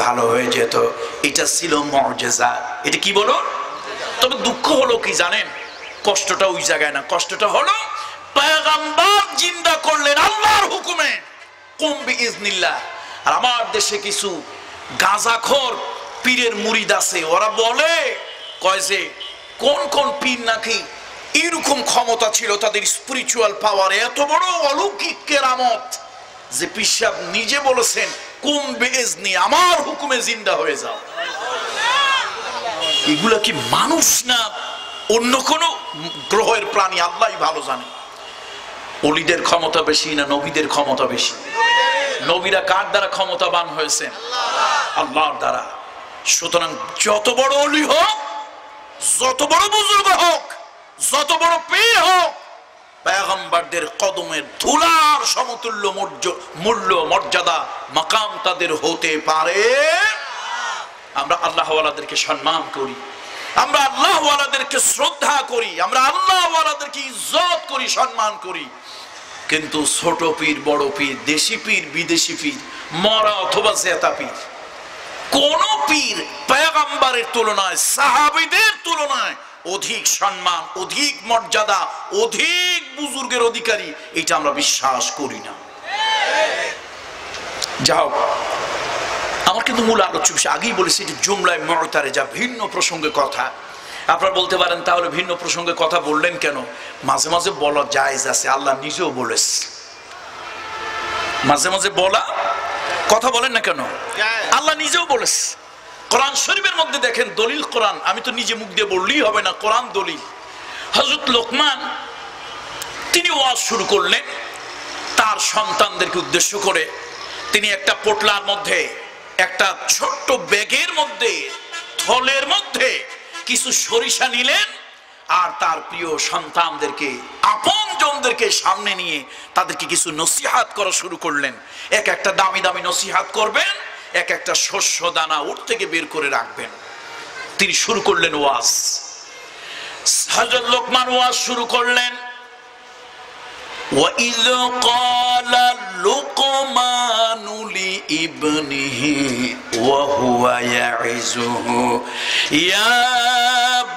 ভালো হয়ে যেত। এটা ছিল মুআজিজা। এটা কি বলো? তবে দুঃখ হলো কি জানেন, কষ্টটা ওই জায়গায় না, কষ্টটা হলো পয়গম্বর জিন্দা করলেন আল্লাহর হুকুমে, কুম বিইজনিল্লাহ। আর আমার দেশে কিছু গাঁজাখোর পীরের মুরিদ আছে, ওরা বলে কয় যে কোন কোন পীর নাকি এরকম ক্ষমতা ছিল, তাদের স্পিরিচুয়াল পাওয়ার এত বড় অলৌকিক কেরামত যে পীর সাহেব নিজে বলেছেন কুম বিইজনি, আমার হুকুমে জিন্দা হয়ে যাও। এগুলা কি মানুষ না অন্য কোন গ্রহের প্রাণী? আল্লাহই ভালো জানে। ওলিদের ক্ষমতা বেশি না নবীদের ক্ষমতা বেশি? নবীরা কার দ্বারা ক্ষমতাবান হয়েছেন? আল্লাহর দ্বারা। সুতরাং যত বড় ওলি হোক, যত বড় বুজুর্গ হোক, যত বড় পীর হোক, পয়গম্বরদের কদমের ধুলার সমতুল্য মূল্য মর্যাদা মাকাম তাদের হতে পারে। আমরা আল্লাহওয়ালাদেরকে সম্মান করি, আমরা আল্লাহওয়ালাদেরকে শ্রদ্ধা করি, আমরা আল্লাহওয়ালাদেরকে ইজ্জত করি, সম্মান করি। কিন্তু ছোট পীর, বড় পীর, দেশি পীর, বিদেশি পীর, মরা অথবা জেতা পীর, কোন পীর পয়গম্বরের তুলনায়, সাহাবীদের তুলনায় অধিক সম্মান, অধিক মর্যাদা, অধিক বুজুর্গের অধিকারী, এটা আমরা বিশ্বাস করি না। যাও, আমার কিন্তু মূল আলোচ্য বিষয় আগেই বলেছি, এটি জুমলায় মুতারেজা, ভিন্ন প্রসঙ্গে কথা। আপনারা বলতে পারেন তাহলে ভিন্ন প্রসঙ্গে কথা বললেন কেন? মাঝে মাঝে বলা জায়েজ আছে, আল্লাহ নিজেও বলেছে। মাঝে মাঝে বলা কথা বলেন না কেন? আল্লাহ নিজেও বলেছে। কোরআন শরীফের মধ্যে দেখেন, দলিল কোরআন, আমি তো নিজে মুখ দিয়ে বললেই হবে না, কোরআন দলিল। হযরত লোকমান তিনি ওয়াজ শুরু করলেন তার সন্তানদেরকে উদ্দেশ্য করে। তিনি একটা পোটলার মধ্যে, একটা ছোট্ট ব্যাগের মধ্যে, থলের মধ্যে কিছু সরিষা নিলেন আর তার প্রিয় সন্তানদেরকে, আপনজনদেরকে সামনে নিয়ে তাদেরকে কিছু নসিহাত করা শুরু করলেন। এক একটা দামি দামি নসিহাত করবেন, এক একটা শস্য দানা উঠ থেকে বের করে রাখবেন। তিনি শুরু করলেন ওয়াজ। হযরত লোকমান ওয়াজ শুরু করলেন, وَإِذْ قَالَ لُقْمَانُ لِابْنِهِ وَهُوَ يَعِظُهُ يَا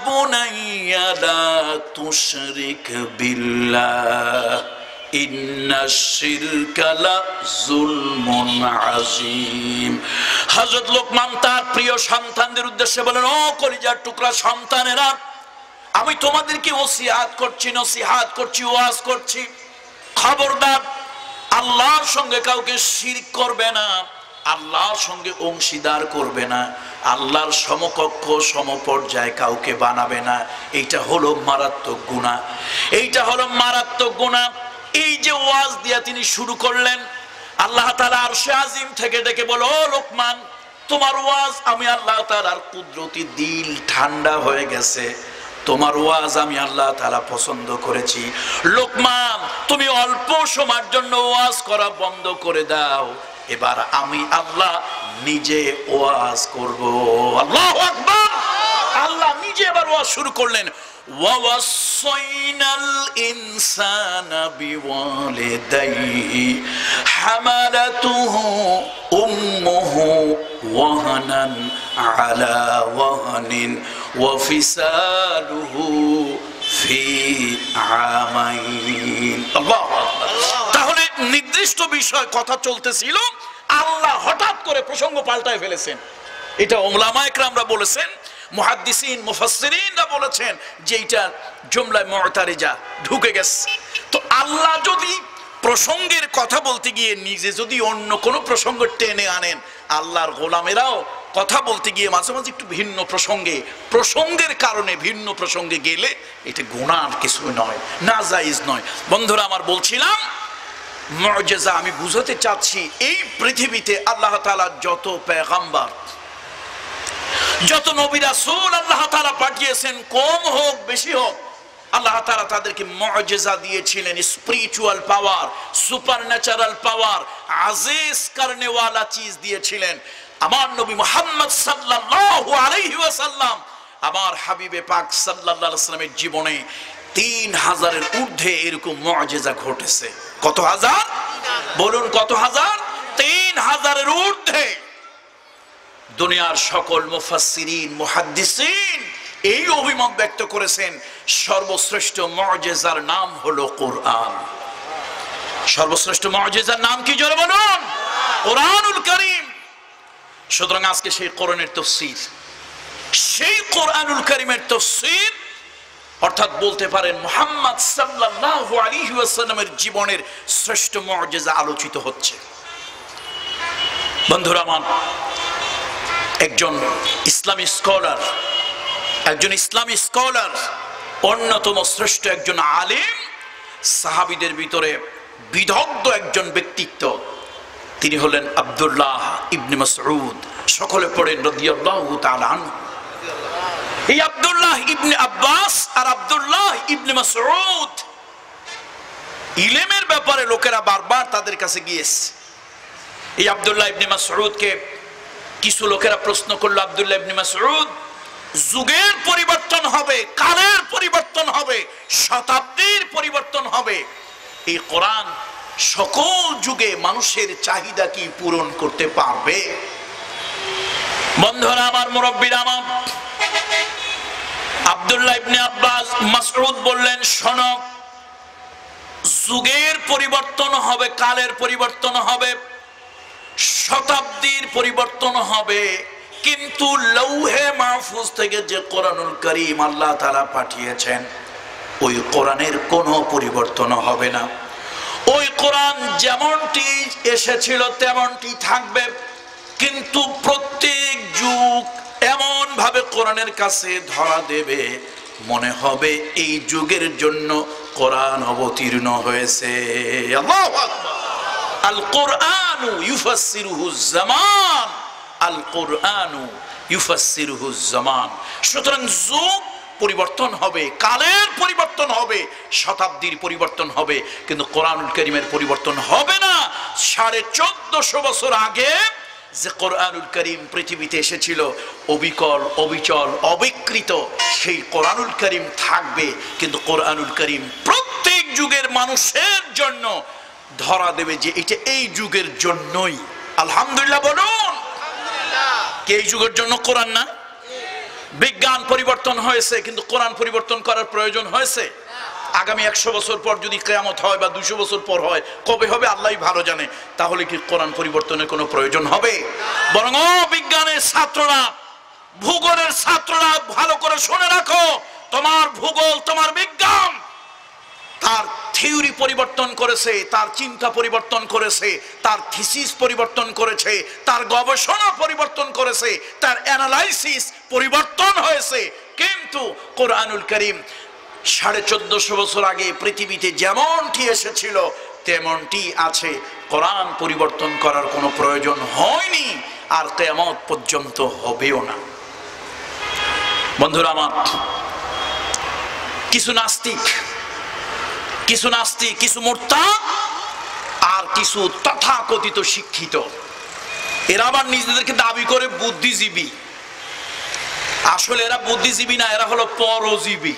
بُنَيَّ لَا تُشْرِكْ بِاللَّهِ إِنَّ الشِّرْكَ لَظُلْمٌ عَظِيمٌ। হযরত লোকমান তার প্রিয় সন্তানদের উদ্দেশ্যে বলেন, ও কলিজার টুকরা সন্তানেরা, আমি তোমাদেরকে ওসিয়াত করছি, নসিহাত করছি, ওয়াজ করছি, খবরদার আল্লাহর সঙ্গে কাউকে শিরক করবে না, আল্লাহর সঙ্গে অংশীদার করবে না, আল্লাহর সমকক্ষ সমপর্যায়ে কাউকে বানাবে না। এইটা হলো মারাত্মক গুনাহ, এইটা হলো মারাত্মক গুনাহ। এই যে ওয়াজ দিয়া তিনি শুরু করলেন, আল্লাহ তাআলা আরশে আজিম থেকে ডেকে বলো, ও লোকমান, তোমার ওয়াজ আমি আল্লাহ তাআলার কুদরতি দিল ঠান্ডা হয়ে গেছে, তোমার ওয়াজ আমি আল্লাহ তাআলা পছন্দ করেছি। লোকমান, তুমি অল্প সময়ের জন্য ওয়াজ করা বন্ধ করে দাও, এবার আমি আল্লাহ নিজে ওয়াজ করব। আল্লাহু আকবার। আল্লাহ নিজে এবার ওয়াজ শুরু করলেন। وَوَصَّيْنَا الْإِنسَانَ بِوَالِدَيْهِ حَمَلَتْهُ أُمُّهُ وَهْنًا عَلَى وَهْنٍ وَفِصَالُهُ فِي عَامَيْنِ। আল্লাহু আকবার। তাহলে নির্দিষ্ট বিষয় কথা চলতেছিল, আল্লাহ হঠাৎ করে প্রসঙ্গ পাল্টায় ফেলেছেন। এটা উলামায়ে কেরামরা বলেছেন, মুহাদ্দিসিন মুফাসসিরিনরা বলেছেন যে এটা জুমলায়ে মুতারিজা ঢুকে গেছে। তো আল্লাহ যদি প্রসঙ্গের কথা বলতে গিয়ে নিজে যদি অন্য কোনো প্রসঙ্গ টেনে আনেন, আল্লাহর গোলামেরাও কথা বলতে গিয়ে মাঝে মাঝে একটু ভিন্ন প্রসঙ্গে, প্রসঙ্গের কারণে ভিন্ন প্রসঙ্গে গেলে এটা গুনাহ কিছু নয়, নাজায়েজ নয়। বন্ধুরা আমার, বলছিলাম মুআজিজা আমি বুঝাতে চাচ্ছি, এই পৃথিবীতে আল্লাহ তাআলা যত পয়গম্বর, যত নবী রাসূল আল্লাহ তাআলা পাঠিয়েছেন, কম হোক বেশি হোক, আল্লাহ তাআলা তাদেরকে মুআজিজা দিয়েছিলেন, স্পিরিচুয়াল পাওয়ার, সুপারন্যাচারাল পাওয়ার, আজিজ করনে ওয়ালা চিজ দিয়েছিলেন। আমার নবী মুহাম্মদ সাল্লাল্লাহু আলাইহি ওয়াসাল্লাম, আমার হাবিবে পাক সাল্লাল্লাহু আলাইহি ওয়াসাল্লামের জীবনে 3000-এর ঊর্ধ্বে এরকম মুআজিজা ঘটেছে। কত হাজার? বলুন কত হাজার? 3000-এর ঊর্ধ্বে। দুনিয়ার সকল মুফাসসিরিন মুহাদ্দিসিন এই অভিমত ব্যক্ত করেছেন সর্বশ্রেষ্ঠ মুআজিজার নাম হলো কোরআন। সর্বশ্রেষ্ঠ মুআজিজার নাম কি জোরে বলুন? কোরআনুল কারীম। সুতরাং আজকে সেই কোরআনের তাফসীর, সেই কোরআনুল কারীমের তাফসীর অর্থাৎ বলতে পারেন মুহাম্মদ সাল্লাল্লাহু আলাইহি ওয়াসাল্লামের জীবনের শ্রেষ্ঠ মুআজিজা আলোচিত হচ্ছে। বন্ধুরা আমার, একজন ইসলামী স্কলার, অন্যতম শ্রেষ্ঠ একজন আলেম, সাহাবীদের ভিতরে বিদগ্ধ একজন ব্যক্তিত্ব, তিনি হলেন আব্দুল্লাহ ইবনে মাসউদ। সকলে পড়েন রাদিয়াল্লাহু তাআলা আনহু। এই আব্দুল্লাহ ইবনে আব্বাস আর আব্দুল্লাহ ইবনে মাসউদ ইলমের ব্যাপারে লোকেরা বারবার তাদের কাছে গিয়েছে। এই আব্দুল্লাহ ইবনে মাসউদকে কিছু লোকেরা প্রশ্ন করলো, আব্দুল্লাহ ইবনে মাসউদ, যুগের পরিবর্তন হবে, কালের পরিবর্তন হবে, শতাব্দীর পরিবর্তন হবে, এই কোরআন সকল যুগে মানুষের চাহিদা কি পূরণ করতে পারবে? বন্ধুরা আমার, মুরব্বিরা আমার, আব্দুল্লাহ ইবনে আব্বাস মাসউদ বললেন, শোনো, যুগের পরিবর্তন হবে, কালের পরিবর্তন হবে, শতাব্দীর পরিবর্তন হবে, কিন্তু লৌহে মাহফুজ থেকে যে কোরআনুল কারীম আল্লাহ তাআলা পাঠিয়েছেন ওই কোরআনের কোনো পরিবর্তন হবে না। ওই কোরআন যেমনটি এসেছিল তেমনটি থাকবে, কিন্তু প্রত্যেক যুগ এমন ভাবে কোরআনের কাছে ধরা দেবে মনে হবে এই যুগের জন্য কোরআন অবতীর্ণ হয়েছে। আল্লাহু আকবার। আল কোরআনু ইউফাসসিরুহু জামান, আল কোরআনু ইউফাসসিরুহু জামান। সুতরাং যুগ পরিবর্তন হবে, কালের পরিবর্তন হবে, শতাব্দীর পরিবর্তন হবে, কিন্তু কোরআনুল কারীমের পরিবর্তন হবে না। 1450 বছর আগে যে কোরআনুল কারীম পৃথিবীতে এসেছিল, অবিকল, অবিচল, অবিকৃত, সেই কোরআনুল কারীম থাকবে, কিন্তু কোরআনুল কারীম প্রত্যেক যুগের মানুষের জন্য ধরা দেবে যে এটা এই যুগের জন্যই। আলহামদুলিল্লাহ বলুন। কে এই যুগের জন্য কোরআন না? বিজ্ঞান পরিবর্তন হয়েছে, কিন্তু কোরআন পরিবর্তন করার প্রয়োজন হয়েছে? আগামী 100 বছর পর যদি কিয়ামত হয় বা 200 বছর পর হয়, কবে হবে আল্লাহই ভালো জানে, তাহলে কি কোরআন পরিবর্তনের কোনো প্রয়োজন হবে? বরং বিজ্ঞানের ছাত্ররা, ভূগোলের ছাত্ররা ভালো করে শুনে রাখো, তোমার ভূগোল, তোমার বিজ্ঞান তার থিওরি পরিবর্তন করেছে, তার চিন্তা পরিবর্তন করেছে, তার থিসিস পরিবর্তন করেছে, তার গবেষণা পরিবর্তন করেছে, তার অ্যানালাইসিস পরিবর্তন হয়েছে, কিন্তু কোরআনুল কারীম 1450 বছর আগে পৃথিবীতে যেমনটি এসেছিল তেমনটি আছে। কোরআন পরিবর্তন করার কোনো প্রয়োজন হয়নি, আর কিয়ামত পর্যন্ত হবেও না। বন্ধুরা আমার, কিছু নাস্তিক, কিছু মুরতাদ আর কিছু তথাকথিত শিক্ষিত, এরা আবার নিজেদেরকে দাবি করে বুদ্ধিজীবী। আসলে এরা বুদ্ধিজীবী না, এরা হলো পরজীবী।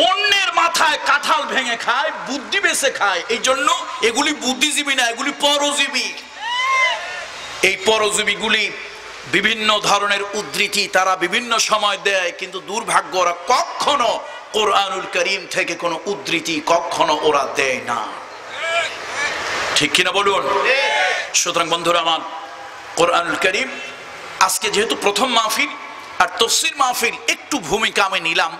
অন্যের মাথায় কাঁঠাল ভেঙে খায়, বুদ্ধি বেঁচে খায়, এই জন্য এগুলি বুদ্ধিজীবী না, এগুলি পরজীবী। এই পরজীবীগুলি বিভিন্ন ধরনের উদ্ধৃতি তারা বিভিন্ন সময় দেয়, কিন্তু দুর্ভাগ্য ওরা কখনো কোরআনুল কারীম থেকে কোনো উদ্ধৃতি কখনো ওরা দেয় না। ঠিক কিনা বলুন? সুতরাং বন্ধুরা আমার, কোরআনুল কারীম আজকে যেহেতু প্রথম মাহফিল আর তাফসীর মাহফিল, একটু ভূমিকা আমি নিলাম,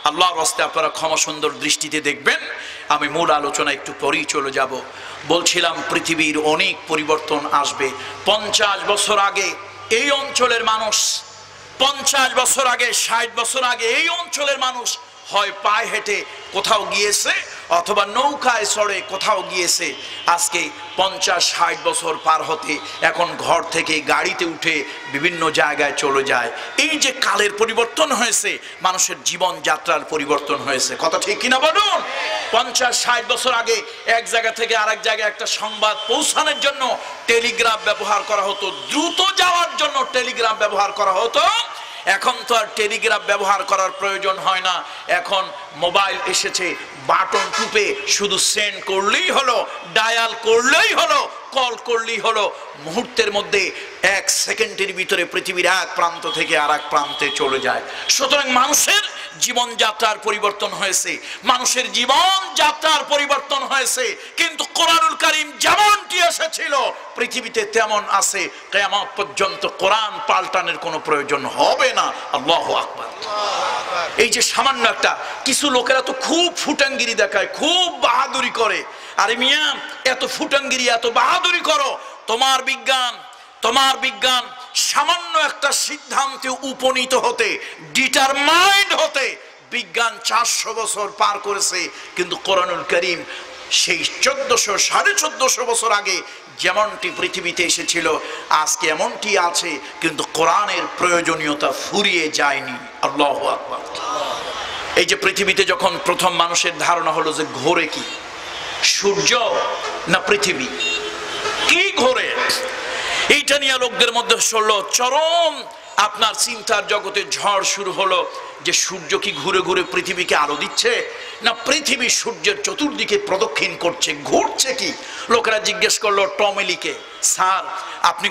আল্লাহর রাস্তে আপনারা ক্ষমা সুন্দর দৃষ্টিতে দেখবেন। আমি মূল আলোচনা একটু পরেই চলে যাব। বলছিলাম পৃথিবীর অনেক পরিবর্তন আসবে। 50 বছর আগে এই অঞ্চলের মানুষ, 50 বছর আগে, 60 বছর আগে এই অঞ্চলের মানুষ হয় পায়ে হেঁটে কোথাও গিয়েছে অথবা নৌকায় চড়ে কোথাও গিয়েছে। আজকে 50-60 বছর পার হতে এখন ঘর থেকে গাড়িতে উঠে বিভিন্ন জায়গায় চলে যায়। এই যে কালের পরিবর্তন হয়েছে, মানুষের জীবন যাত্রার পরিবর্তন হয়েছে। কথা ঠিক কিনা বলুন? 50-60 বছর আগে এক জায়গা থেকে আরেক জায়গায় একটা সংবাদ পৌঁছানোর জন্য টেলিগ্রাফ ব্যবহার করা হতো, দ্রুত যাওয়ার জন্য টেলিগ্রাফ ব্যবহার করা হতো। এখন তো আর টেলিগ্রাফ ব্যবহার করার প্রয়োজন হয় না, এখন মোবাইল এসেছে, বাটন টিপে শুধু সেন্ড করলেই হলো, ডায়াল করলেই হলো, কল করলেই হলো, মুহূর্তের মধ্যে 1 সেকেন্ডের ভিতরে পৃথিবীর এক প্রান্ত থেকে আর এক প্রান্তে চলে যায়। সুতরাং মানুষের জীবনযাত্রার পরিবর্তন হয়েছে, মানুষের জীবনযাত্রার পরিবর্তন হয়েছে, কিন্তু কোরআনুল কারীম যেমনটি এসেছিল পৃথিবীতে তেমন আছে। কিয়ামত পর্যন্ত কোরআন পাল্টানোর কোনো প্রয়োজন হবে না। আল্লাহু আকবার। এই যে সামান্য একটা, কিছু লোকেরা তো খুব ফুটাঙ্গিরি দেখায়, খুব বাহাদুরি করে। আরে মিয়া, এত ফুটাঙ্গিরি এত বাহাদুরি করো, তোমার বিজ্ঞান সামান্য একটা সিদ্ধান্তে উপনীত হতে, ডিটারমাইন্ড হতে বিজ্ঞান 400 বছর পার করেছে, কিন্তু কোরআনুল কারীম সেই 1400 1450 বছর আগে যেমনটি পৃথিবীতে এসেছিল আজকে এমনটি আছে, কিন্তু কোরআনের প্রয়োজনীয়তা ফুরিয়ে যায়নি। আল্লাহু আকবার। এই যে পৃথিবীতে যখন প্রথম মানুষের ধারণা হলো যে ঘোরে কি, সূর্য না পৃথিবী, কি ঘোরে, এইটা নিয়ে লোকদের মধ্যে চললো চরম আপনার চিন্তার জগতে ঝড় শুরু হলো, যে সূর্য কি ঘুরে ঘুরে পৃথিবীকে আলো দিচ্ছে, না পৃথিবী সূর্যের চতুর্দিকে প্রদক্ষিণ করছে, ঘুরছে কি? লোকেরা জিজ্ঞেস করলো টমেলিকে, স্যার আপনি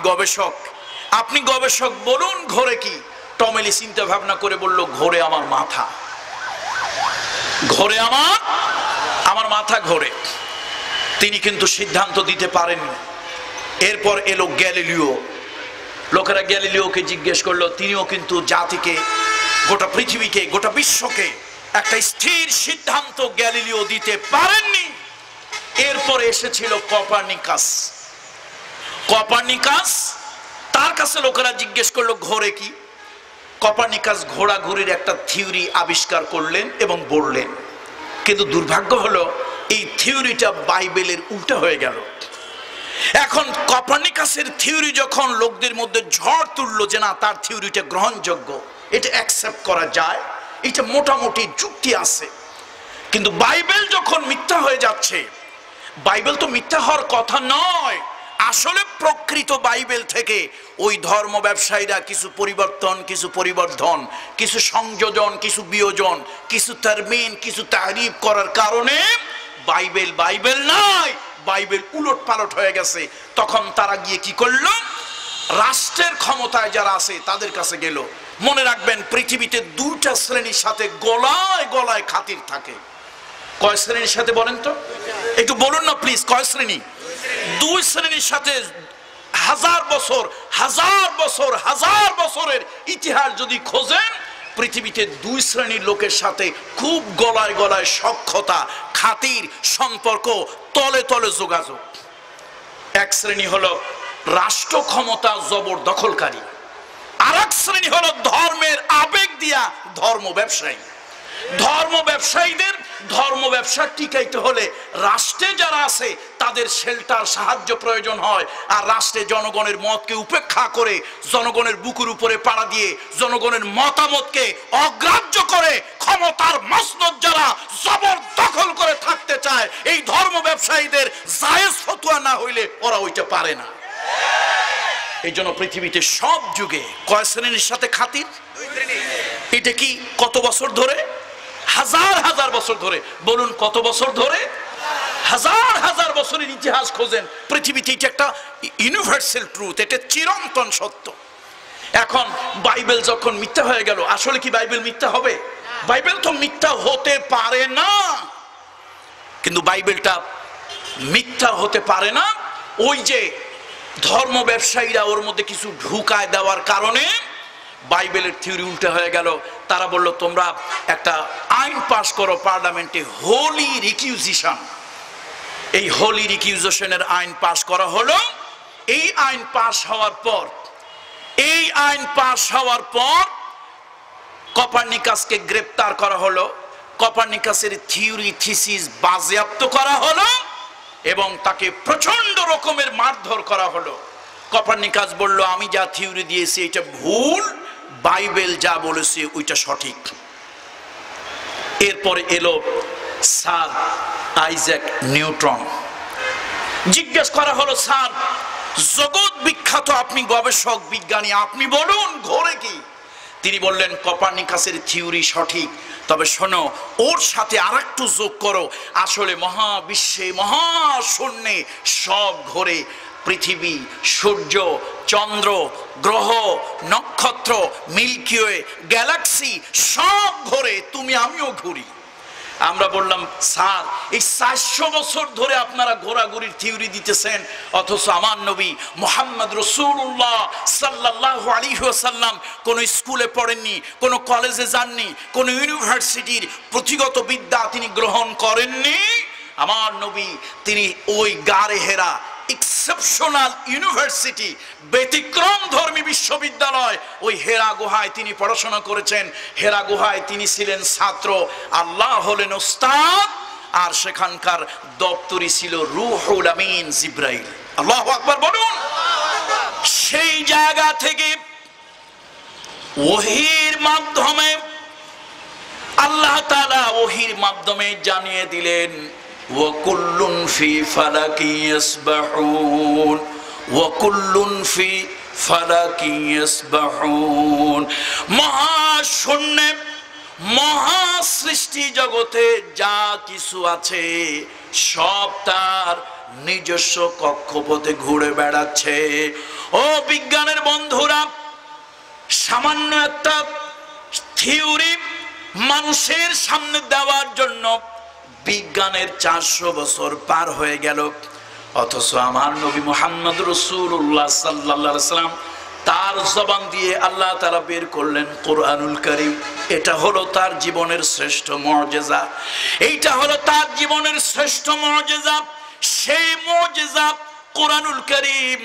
গবেষক বলুন ঘোরে কি? টমেলি চিন্তা ভাবনা করে বলল, ঘোরে আমার মাথা, ঘোরে আমার মাথা ঘোরে। তিনি কিন্তু সিদ্ধান্ত দিতে পারেননি। এরপর এলো গ্যালিলিও। লোকেরা গ্যালিলিওকে জিজ্ঞেস করলো, তিনিও কিন্তু জাতিকে, গোটা পৃথিবীকে, গোটা বিশ্বকে একটা স্থির সিদ্ধান্ত গ্যালিলিও দিতে পারেননি। এরপরে এসেছিল কপারনিকাস। তার কাছে লোকেরা জিজ্ঞেস করলো ঘোরে কি? কপারনিকাস ঘোরাঘুরির একটা থিওরি আবিষ্কার করলেন এবং বললেন, কিন্তু দুর্ভাগ্য হলো এই থিওরিটা বাইবেলের উল্টা হয়ে গেল। এখন কপারনিকাসের থিওরি যখন লোকদের মধ্যে ঝড় তুললো যে না, তার থিওরিটা গ্রহণযোগ্য, এটা অ্যাকসেপ্ট করা যায়, এটা মোটামুটি যুক্তি আছে, কিন্তু বাইবেল যখন মিথ্যা হয়ে যাচ্ছে, বাইবেল তো মিথ্যা হওয়ার কথা নয়। আসলে প্রকৃত বাইবেল থেকে ওই ধর্ম ব্যবসায়ীরা কিছু পরিবর্তন, কিছু পরিবর্ধন, কিছু সংযোজন, কিছু বিয়োজন, কিছু তারমিন, কিছু তাহরিফ করার কারণে বাইবেল নয়, বাইবেল উলট পালট হয়ে গেছে। তখন তারা গিয়ে কি করলো? রাষ্ট্রের ক্ষমতায় যারা আছে তাদের কাছে গেল। মনে রাখবেন, পৃথিবীতে 2টা শ্রেণীর সাথে গলায় গলায় খাতির থাকে। কয় শ্রেণীর সাথে বলেন তো, একটু বলুন না প্লিজ, কয় শ্রেণী? 2 শ্রেণীর সাথে হাজার বছরের ইতিহাস যদি খোঁজেন, পৃথিবীতে 2 শ্রেণীর লোকের সাথে খুব গলায় গলায় সখ্যতা, খাতির, সম্পর্ক, তলে তলে যোগাযোগ। এক শ্রেণী হলো রাষ্ট্র ক্ষমতা জবরদখলকারী, আর এক শ্রেণী হলো ধর্মের আবেগ দিয়া ধর্ম ব্যবসায়ীদের ধর্ম ব্যবসা টিকাইতে হলে রাষ্ট্রে যারা আছে তাদের শেল্টার, সাহায্য প্রয়োজন হয়, আর রাষ্ট্রে জনগণের মতকে উপেক্ষা করে, জনগণের বুকুর উপরে পাড়া দিয়ে, জনগণের মতামতকে অগ্রাহ্য করে ক্ষমতার মসনদ যারা জবরদখল করে থাকতে চায়, এই ধর্ম ব্যবসায়ীদের জায়েজ ফতোয়া না হইলে ওরা ওইটা পারে না। এই জন্য পৃথিবীতে সব যুগে কয় শ্রেণীর সাথে খাতির? এটা কি কত বছর ধরে? হাজার বছর ধরে। বলুন কত বছর ধরে? হাজার বছরের ইতিহাস খোঁজেন, পৃথিবীতে এটা একটা ইউনিভার্সাল ট্রুথ, এটা চিরন্তন সত্য। এখন বাইবেল যখন মিথ্যা হয়ে গেল, আসলে কি বাইবেল মিথ্যা হবে? বাইবেল তো মিথ্যা হতে পারে না, কিন্তু বাইবেলটা মিথ্যা হতে পারে না ওই যে ধর্ম ব্যবসায়ীরা ওর মধ্যে কিছু ঢুকায় দেওয়ার কারণে বাইবেলের থিওরি উল্টা হয়ে গেল। তারা বলল, তোমরা একটা আইন পাস করো পার্লামেন্টে, হোলি রিকিউজিশন। এই হোলি রিকিউজিশনের আইন পাস করা হলো। এই আইন পাস হওয়ার পর কপারনিকাসকে গ্রেপ্তার করা হলো, কপারনিকাসের থিওরি থিসিস বাজেয়াপ্ত করা হলো এবং তাকে প্রচন্ড রকমের মারধর করা হলো। কপারনিকাস বলল, আমি যা থিওরি দিয়েছি এটা ভুল, বাইবেল যা বলেছে ওইটা সঠিক। এরপরে এলো স্যার আইজ্যাক নিউটন। জিজ্ঞেস করা হলো, স্যার জগৎ বিখ্যাত আপনি গবেষক, বিজ্ঞানী, আপনি বলুন ঘোরে কি? তিনি বললেন, কপারনিকাসের থিওরি সঠিক, তবে শোনো ওর সাথে আরেকটু যোগ করো, আসলে মহাবিশ্বে, মহাশূন্যে সব ঘোরে, পৃথিবী, সূর্য, চন্দ্র, গ্রহ, নক্ষত্র, মিল্কি ওয়ে, গ্যালাক্সি সব ঘোরে, তুমি আমিও ঘুরি। আমরা বললাম স্যার এই 400 বছর ধরে আপনারা ঘোরাঘুরির থিওরি দিতেছেন, অথচ আমার নবী মুহাম্মদ রাসূলুল্লাহ সাল্লাল্লাহু আলাইহি ওয়াসাল্লাম কোন স্কুলে পড়েননি, কোন কলেজে যাননি, কোন ইউনিভার্সিটির পুঁথিগত বিদ্যা তিনি গ্রহণ করেননি। আমার নবী তিনি ওই গারে হেরা এক্সেপশনাল ইউনিভার্সিটি, ব্যতিক্রম ধর্মী বিশ্ববিদ্যালয়, ওই হেরা গুহায় তিনি পড়াশোনা করেছেন। হেরা গুহায় তিনি ছিলেন ছাত্র, আল্লাহ হলেন ওস্তাদ, আর সেখানকার দপ্তরি ছিল রূহুল আমিন জিবরাইল। আল্লাহু আকবার বলুন। সেই জায়গা থেকে ওহীর মাধ্যমে আল্লাহ তাআলা ওহীর মাধ্যমে জানিয়ে দিলেন ওয়াকুল্লুন ফি ফালাকি ইয়াসবাহুন, ওয়াকুল্লুন ফি ফালাকি ইয়াসবাহুন। মহাশূন্যে, মহা সৃষ্টি জগতে যা কিছু আছে সব তার নিজস্ব কক্ষপথে ঘুরে বেড়াচ্ছে। ও বিজ্ঞানের বন্ধুরা, সামান্য একটা থিওরি মানুষের সামনে দেওয়ার জন্য বিজ্ঞানের 400 বছর পার হয়ে গেল, অথচ আমার নবী মুহাম্মদ রাসূলুল্লাহ সাল্লাল্লাহু আলাইহি সাল্লাম তার জবান দিয়ে আল্লাহ তাআলা বের করলেন কোরআনুল কারীম। এটা হলো তার জীবনের শ্রেষ্ঠ মুজিজা, এইটা হলো তার জীবনের শ্রেষ্ঠ মুজিজা। সেই মুজিজা কোরআনুল কারীম,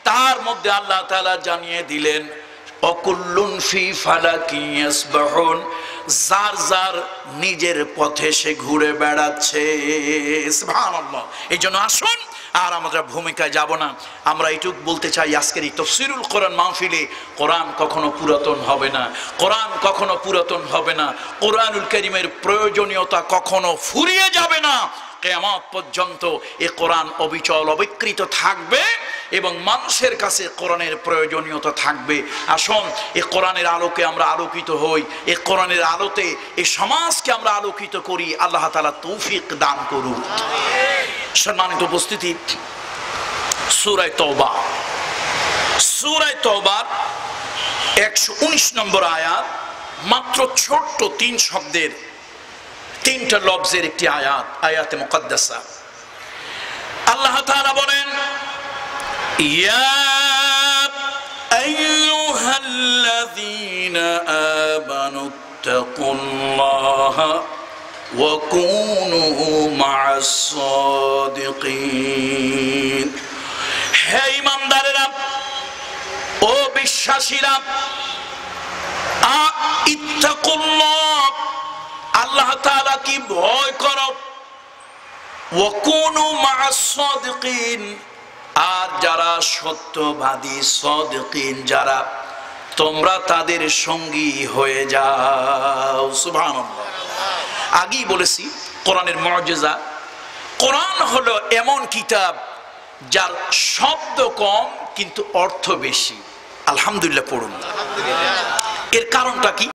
তার মধ্যে আল্লাহ তাআলা জানিয়ে দিলেন অকুল্লুন ফি ফালাকি ইয়াসবাহুন, যার যার নিজের পথে সে ঘুরে বেড়াচ্ছে। সুবহানাল্লাহ। এই জন্য আসুন আর আমরা ভূমিকায় যাব না, আমরা এইটুকু বলতে চাই আজকের এই তাফসীরুল কোরআন মাহফিলে, কোরআন কখনো পুরাতন হবে না, কোরআন কখনো পুরাতন হবে না, কোরআনুল কারীমের প্রয়োজনীয়তা কখনো ফুরিয়ে যাবে না। কিয়ামত পর্যন্ত এই কোরআন অবিচল অবিকৃত থাকবে এবং মানুষের কাছে কোরআনের প্রয়োজনীয়তা থাকবে। আসুন এই কোরআনের আলোকে আমরা আলোকিত হই, এই কোরআনের আলোতে এই সমাজকে আমরা আলোকিত করি। আল্লাহ তাআলা তৌফিক দান করুন। সম্মানিত উপস্থিতি, সূরা তাওবা, সূরা তাওবার 119 নম্বর আয়াত, মাত্র ছোট্ট 3 শব্দের 3টা লফজের একটি আয়াত, আয়াতে মুকদ্দাসা। আল্লাহ তাআলা বলেন ইয়া আইয়ুহাল্লাযীনা আমানুত্তাকুল্লাহা ওয়া কুনু মা'আস সাদিকিন। হে ঈমানদারেরা, ও বিশ্বাসীরা, ইত্তাকুল্লাহ, আল্লাহ তাআলা কি ভয় করো, ওয়া কুনু মা'আস সাদিকিন, আর যারা সত্যবাদী সাদিকিন যারা, তোমরা তাদের সঙ্গী হয়ে যাও। সুবহানাল্লাহ। আগেই বলেছি কোরআনের মুজিজা, কোরআন হলো এমন কিতাব যার শব্দ কম কিন্তু অর্থ বেশি। আলহামদুলিল্লাহ পড়ুন। এর কারণটা কি?